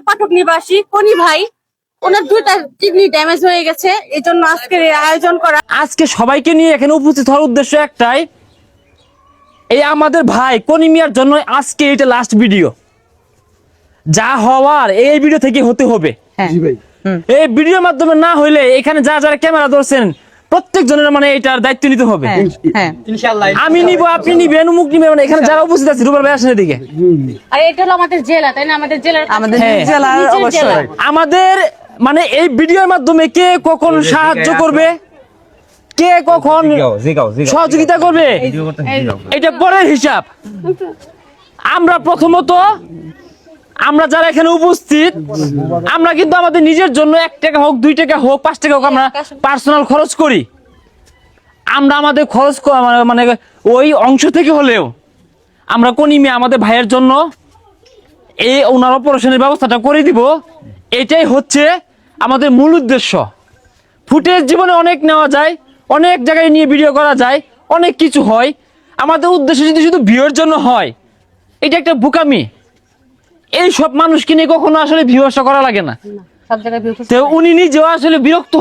পাঠক নিবাসী কনি ভাই, ওনার 2টা কিডনি ড্যামেজ হয়ে গেছে, এই জন্য আজকের এই আয়োজন করা। আজকে সবাইকে নিয়ে এখানে উপস্থিত হওয়ার উদ্দেশ্য একটাই, এই আমাদের ভাই কনি মিয়ার জন্য আজকে এটা লাস্ট ভিডিও। যা হওয়ার এই ভিডিও থেকে হতে হবে। এই ভিডিওর মাধ্যমে না হইলে এখানে যারা ক্যামেরা ধরছেন প্রত্যেক জনের মানে এটার দায়িত্ব নিতে হবে। আমি নিব, আপনি নিবেন, মুখ নিবেন, মানে এখানে যারা উপস্থিত আছে রুবেল ভাই আসেন এদিকে। আর এটা হলো আমাদের জেলা, তাই না? আমাদের জেলার আমাদের মানে এই ভিডিওর মাধ্যমে কে কখন সাহায্য করবে, কে কখন সহযোগিতা করবে, এটা পরের হিসাব। আমরা প্রথমত আমরা যারা এখানে উপস্থিত, আমরা কিন্তু আমাদের নিজের জন্য 1 টাকা হোক, 2 টাকা হোক, 5 টাকা হোক, আমরা পার্সোনাল খরচ করি। আমরা আমাদের খরচ মানে ওই অংশ থেকে হলেও আমরা কোন মেয়ে আমাদের ভাইয়ের জন্য এই ওনার অপারেশনের ব্যবস্থাটা করে দিব। এটাই হচ্ছে আমাদের মূল উদ্দেশ্য। ফুটেজ জীবনে অনেক নেওয়া যায়, অনেক জায়গায় নিয়ে ভিডিও করা যায়, অনেক কিছু হয়। আমাদের উদ্দেশ্য যদি শুধু ভিউয়ের জন্য হয়, এটা একটা বোকামি। এই সব মানুষকে নিয়ে কখনো আসলে ভিউ আশা করা লাগে না। সব জায়গায় তো উনি নিজেও আসলে বিরক্ত